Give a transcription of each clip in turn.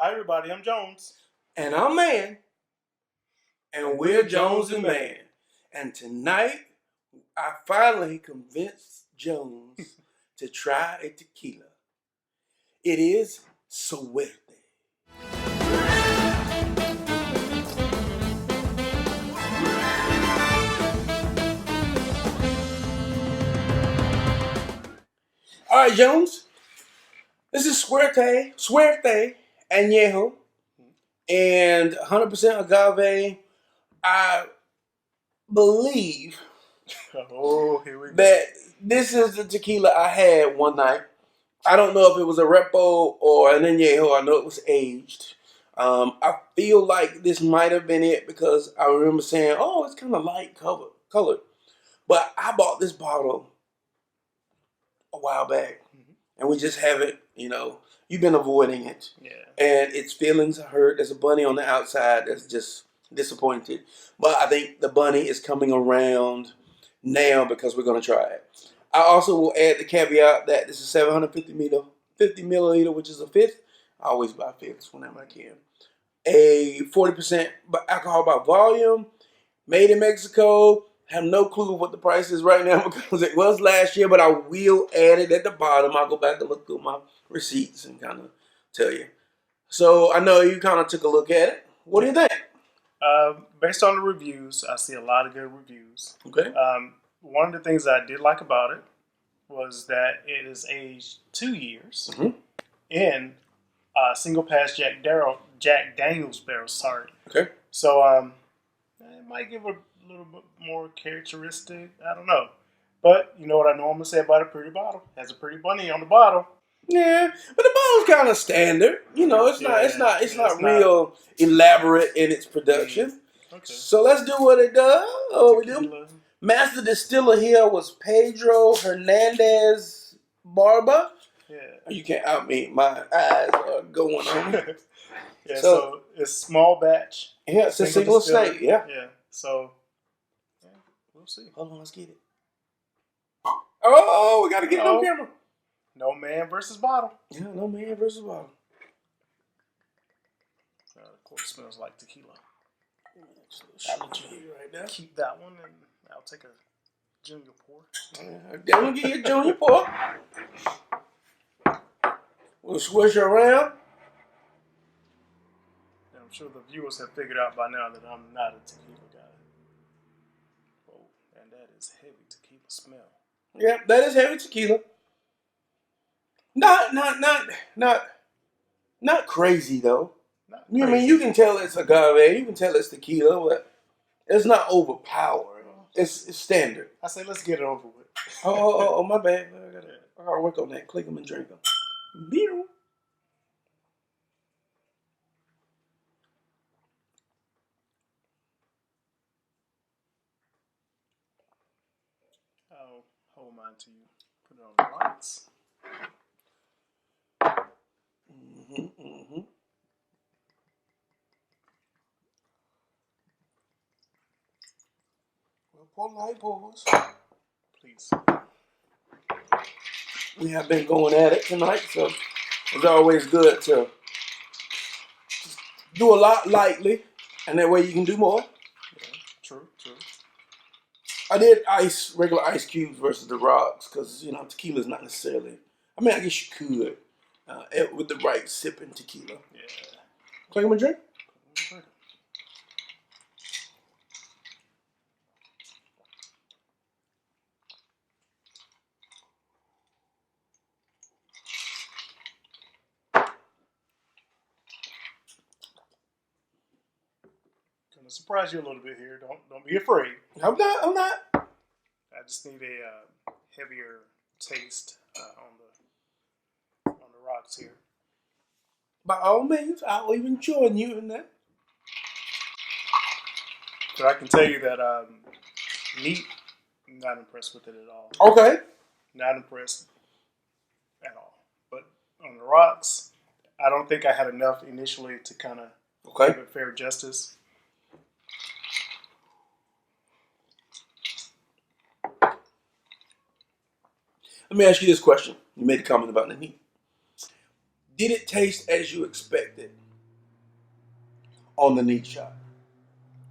Hi, everybody. I'm Jones. And I'm Man. And we're Jones and Mann. And tonight, I finally convinced Jones to try a tequila. It is Suerte. All right, Jones. This is Suerte Anejo, and 100% agave. I believe Oh, here we go. that this is the tequila I had one night. I don't know if it was a Repo or an Anejo. I know it was aged. I feel like this might have been it because I remember saying, "Oh, it's kind of light colored." But I bought this bottle a while back, and we just haven't. You've been avoiding it, Yeah. and its feelings are hurt. There's a bunny on the outside that's just disappointed. But I think the bunny is coming around now because we're going to try it. I also will add the caveat that this is 50 milliliter, which is a fifth. I always buy fifths whenever I can. A 40% alcohol by volume, made in Mexico. Have no clue what the price is right now because it was last year, but I will add it at the bottom. I'll go back and look through my receipts and kind of tell you. So I know you kind of took a look at it. What do you think? Based on the reviews, I see a lot of good reviews. Okay. One of the things I did like about it was that it is aged 2 years in single pass Jack Daniels barrels. Sorry. Okay. So it might give a little bit more characteristic. I don't know. But you know what I normally say about a pretty bottle? It has a pretty bunny on the bottle. Yeah, but the bottle's kind of standard. It's not real elaborate in its production. Okay. So let's do what it does. Oh, we do. Master distiller here was Pedro Hernandez Barba. Yeah. You can't. I mean, my eyes are going on. Yeah. So it's small batch. Yeah, it's a single estate. Yeah. Yeah. So yeah, we'll see. Hold on, let's get it. Oh, we got to get it on camera. No man versus bottle. Yeah, no man versus bottle. Of course, smells like tequila. Right now. Keep that one, and I'll take a junior pour. I'm gonna give you a junior pour. We'll swish around. And I'm sure the viewers have figured out by now that I'm not a tequila guy. Oh, and that is heavy tequila smell. Yeah, that is heavy tequila. Not crazy though. I mean, you can tell it's agave, you can tell it's tequila, but it's not overpowering. It's standard. I say let's get it over with. Oh, my bad. I gotta work on that. Click them and drink them. Beer. I'll hold mine to you. Put it on the lights. Pour light pours. Please. We have been going at it tonight, so it's always good to just do a lot lightly, and that way you can do more. Yeah, true. I did regular ice cubes versus the rocks, because tequila is not necessarily. I mean, I guess you could with the right sipping tequila. Yeah. Click them a drink. Gonna surprise you a little bit here. Don't be afraid. I'm not. I just need a heavier taste on the rocks here. By all means, I'll even join you in that. But I can tell you that neat, I'm not impressed with it at all. Okay. Not impressed at all. But on the rocks, I don't think I had enough initially to kind of give it fair justice. Let me ask you this question. You made a comment about the heat. Did it taste as you expected? on the neat shot.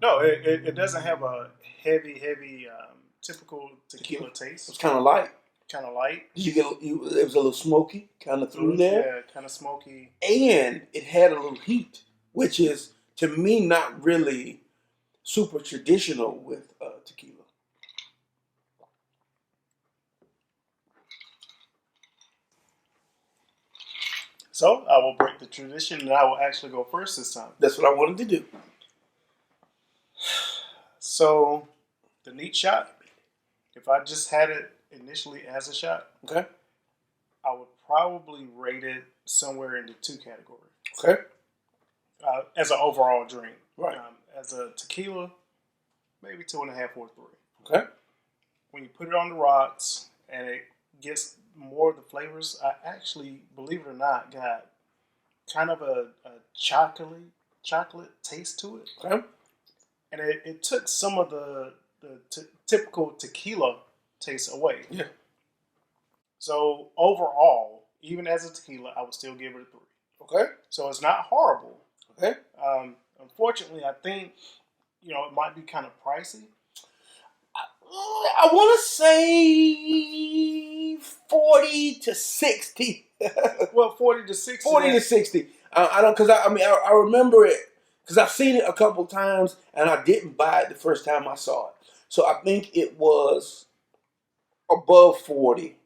No, it doesn't have a heavy typical tequila taste. It's kind of light. Kind of light. It was a little smoky, kind of through there. Yeah, kind of smoky. And it had a little heat, which is, to me, not really super traditional with tequila. So I will break the tradition and I will actually go first this time. That's what I wanted to do. So the neat shot, if I just had it initially as a shot, okay, I would probably rate it somewhere in the 2 category. Okay. As an overall drink. Right. As a tequila, maybe 2.5 or 3. Okay. When you put it on the rocks and it gets more of the flavors, I actually, believe it or not, got kind of a chocolate taste to it. Okay. And it took some of the typical tequila taste away. Yeah. So overall, even as a tequila, I would still give it a 3. Okay. So it's not horrible. Okay. Unfortunately, I think, it might be kind of pricey. I want to say 40 to 60. Well, 40 to 60. 40 to 60. I don't, because I remember it, because I've seen it a couple times and I didn't buy it the first time I saw it. So I think it was above 40,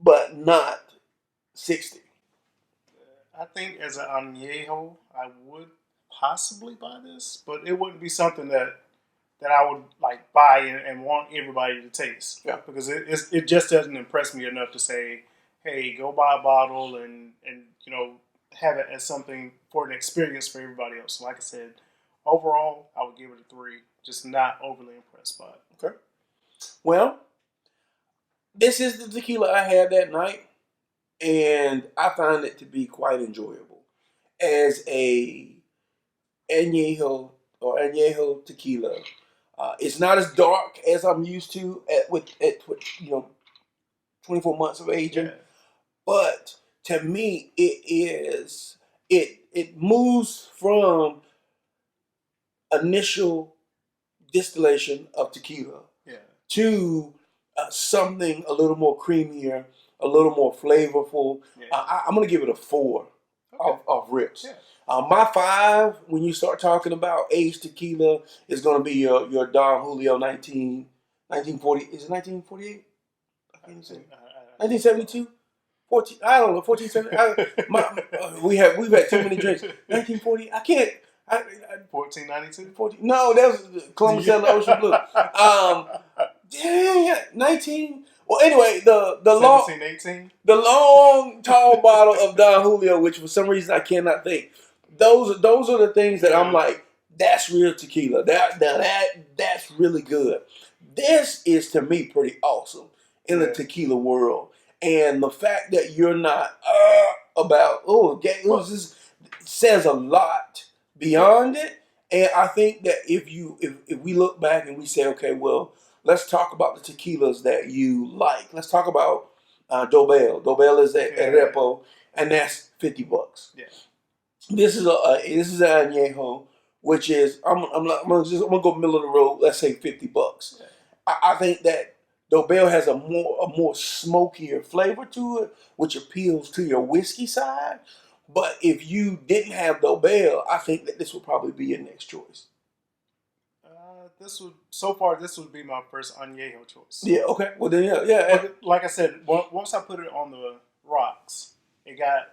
but not 60. I think as an añejo, I would possibly buy this, but it wouldn't be something that I would like buy and want everybody to taste. Yeah. Because it just doesn't impress me enough to say, hey, go buy a bottle and have it as something for an experience for everybody else. So like I said, overall, I would give it a 3. Just not overly impressed by it. Okay. Well, this is the tequila I had that night, and I found it to be quite enjoyable as a añejo or añejo tequila. It's not as dark as I'm used to at 24 months of aging, Yeah. but to me, it moves from initial distillation of tequila to something a little more creamier, a little more flavorful. Yeah. I'm going to give it a 4 of rips. Yeah. My 5, when you start talking about aged tequila, is going to be your Don Julio 1940. Is it 1948? 1972? 14, I don't know, 1470. We've had too many drinks. 1940. I can't. 1492. 14. No, that was Columbus and the Ocean Blue. Yeah, 19. Well, anyway, the 1718. The long tall bottle of Don Julio, which for some reason I cannot think. Those are the things that I'm like, that's real tequila. That's really good. This is, to me, pretty awesome in the tequila world. And the fact that you're not about, this says a lot beyond it. And I think that if we look back and we say, okay, well, let's talk about the tequilas that you like. Let's talk about Dobel. Dobel is a repo, and that's $50. Yeah. This is an añejo, which is I'm gonna go middle of the road. Let's say $50. Yeah. I think that Dobel has a more smokier flavor to it, which appeals to your whiskey side. But if you didn't have Dobel, I think that this would probably be your next choice. This would be my first añejo choice. Yeah. Okay. Well then, yeah. But like I said, once I put it on the rocks, it got.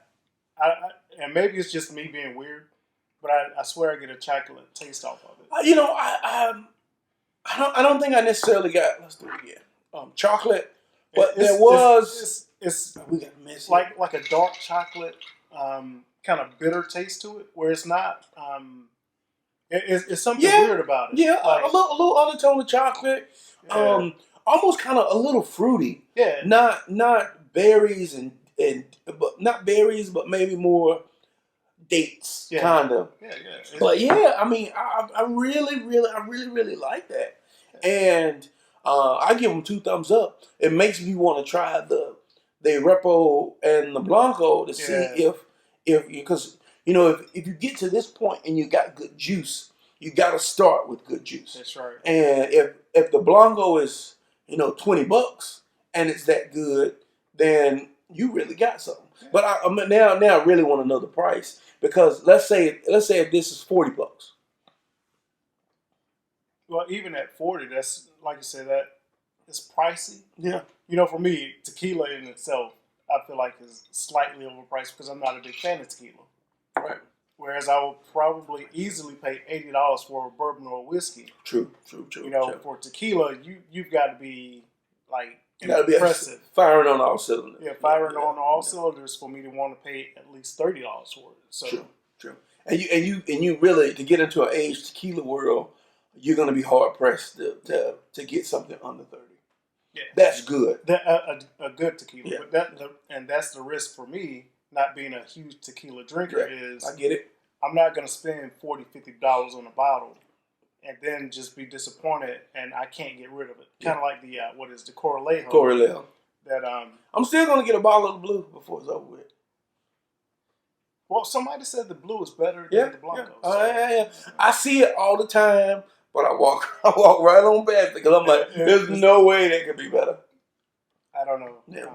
And maybe it's just me being weird, but I swear I get a chocolate taste off of it. I don't think I necessarily got. Let's do it again. Chocolate, but we got messy. Like a dark chocolate, kind of bitter taste to it, where it's not. It's something weird about it. Yeah, like, a little undertone of chocolate. Yeah. Almost kind of a little fruity. Yeah. Not berries but not berries, but maybe more dates, kind of. Yeah. But yeah, I mean, I really like that, and I give them 2 thumbs up. It makes me want to try the Repo and the Blanco to see if because You know, if you get to this point and you got good juice, you got to start with good juice. That's right. And if the Blanco is, you know, $20 and it's that good, then you really got something. Yeah. But now I really want to know the price, because let's say if this is $40. Well, even at 40, that's like you said, that it's pricey. Yeah. You know, for me, tequila in itself, I feel like is slightly overpriced because I'm not a big fan of tequila. Right. Whereas I will probably easily pay $80 for a bourbon or whiskey. True. You know, for tequila, you've got to be like impressive. Firing on all cylinders. Yeah, firing on all cylinders for me to want to pay at least $30 for it. So true. And you really, to get into an aged tequila world, you're going to be hard pressed to get something under 30. Yeah, that's good. A good tequila, yeah. But that's the risk for me. Not being a huge tequila drinker is, I get it. I'm not going to spend $40, $50 on a bottle and then just be disappointed and I can't get rid of it. Kind of like the the Corralejo. Corralejo. That I'm still going to get a bottle of the blue before it's over with. Well, somebody said the blue is better than the Blanco. Yeah. I see it all the time, but I walk right on past it because I'm like, there's no way that could be better. I don't know. Yeah.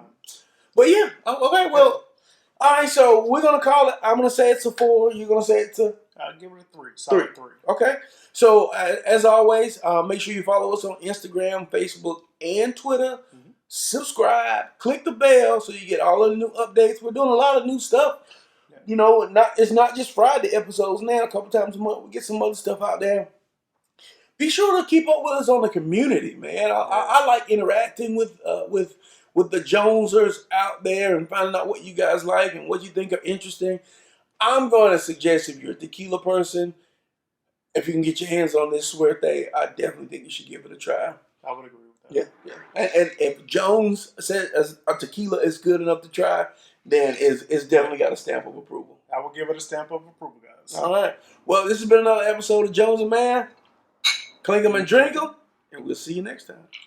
But yeah, okay, well. All right, so we're going to call it, I'm going to say it's a 4. You're going to say it's a? I'll give it a 3. Solid 3. Okay. So, as always, make sure you follow us on Instagram, Facebook, and Twitter. Mm-hmm. Subscribe. Click the bell so you get all of the new updates. We're doing a lot of new stuff. Yeah. You know, it's not just Friday episodes now. A couple times a month, we get some other stuff out there. Be sure to keep up with us on the community, man. I like interacting with the Jonesers out there and finding out what you guys like and what you think are interesting. I'm going to suggest, if you're a tequila person, if you can get your hands on this Suerte, I definitely think you should give it a try. I would agree with that. Yeah. And if Jones says a tequila is good enough to try, then it's definitely got a stamp of approval. I will give it a stamp of approval, guys. All right. Well, this has been another episode of Jones and Mann. Clink 'em and drink 'em, and we'll see you next time.